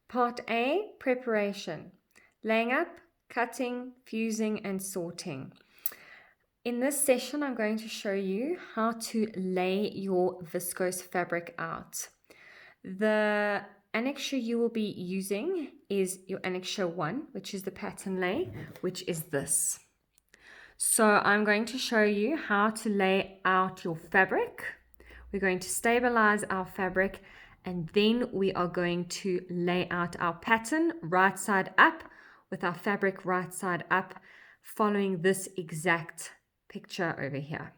Part A, preparation. Laying up, cutting, fusing, and sorting. In this session, I'm going to show you how to lay your viscose fabric out. The annexure you will be using is your annexure 1, which is the pattern lay, which is this. So I'm going to show you how to lay out your fabric. We're going to stabilize our fabric, and then we are going to lay out our pattern right side up with our fabric right side up, following this exact picture over here.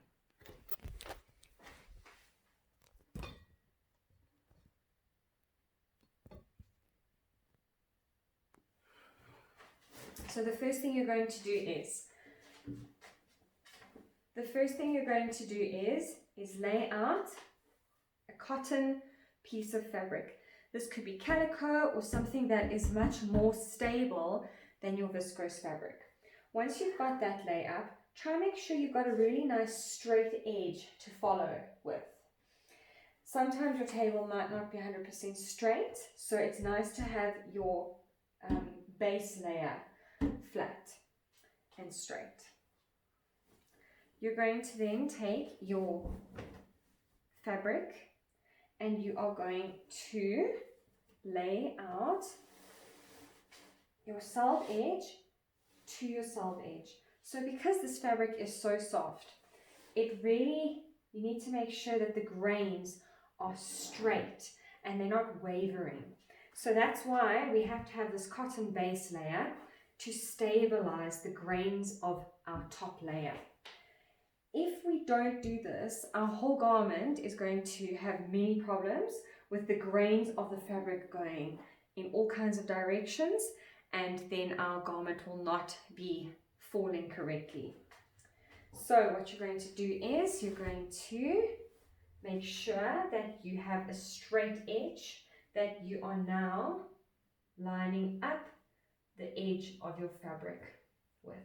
So the first thing you're going to do is lay out a cotton piece of fabric. This could be calico or something that is much more stable than your viscose fabric. Once you've got that lay up, try and make sure you've got a really nice straight edge to follow with. Sometimes your table might not be 100% straight, so it's nice to have your base layer flat and straight. You're going to then take your fabric and you are going to lay out your salve edge to your salve edge. So because this fabric is so soft, you need to make sure that the grains are straight and they're not wavering. So that's why we have to have this cotton base layer to stabilize the grains of our top layer. If we don't do this, our whole garment is going to have many problems with the grains of the fabric going in all kinds of directions, and then our garment will not be falling correctly. So what you're going to do is you're going to make sure that you have a straight edge that you are now lining up the edge of your fabric with.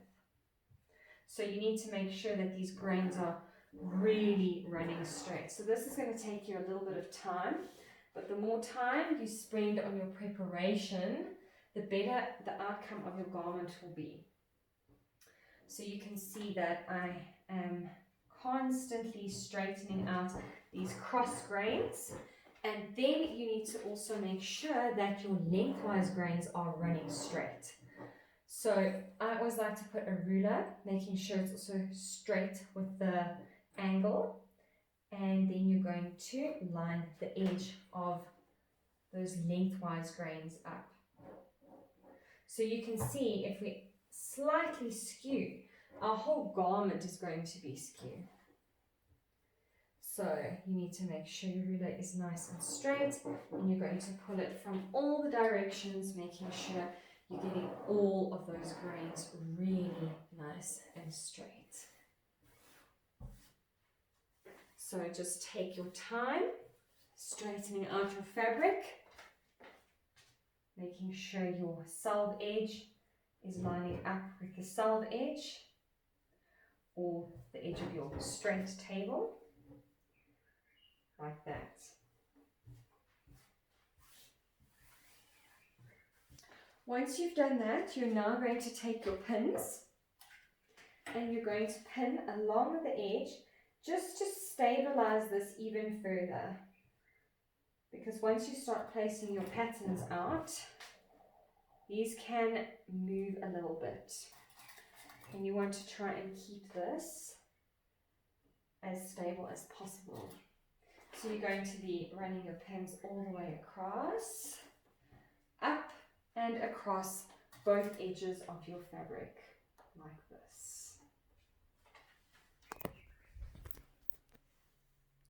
So you need to make sure that these grains are really running straight. So this is going to take you a little bit of time, but the more time you spend on your preparation, the better the outcome of your garment will be. So you can see that I am constantly straightening out these cross grains, and then you need to also make sure that your lengthwise grains are running straight. So I always like to put a ruler, making sure it's also straight with the angle, and then you're going to line the edge of those lengthwise grains up. So you can see if we slightly skew, our whole garment is going to be skewed. So you need to make sure your ruler is nice and straight, and you're going to pull it from all the directions, making sure you're getting all of those grains really nice and straight. So just take your time straightening out your fabric, making sure your salve edge is lining up with the salve edge or the edge of your straight table, like that. Once you've done that, you're now going to take your pins and you're going to pin along the edge just to stabilize this even further. Because once you start placing your patterns out, these can move a little bit. And you want to try and keep this as stable as possible. So you're going to be running your pins all the way across, up and across both edges of your fabric, like this.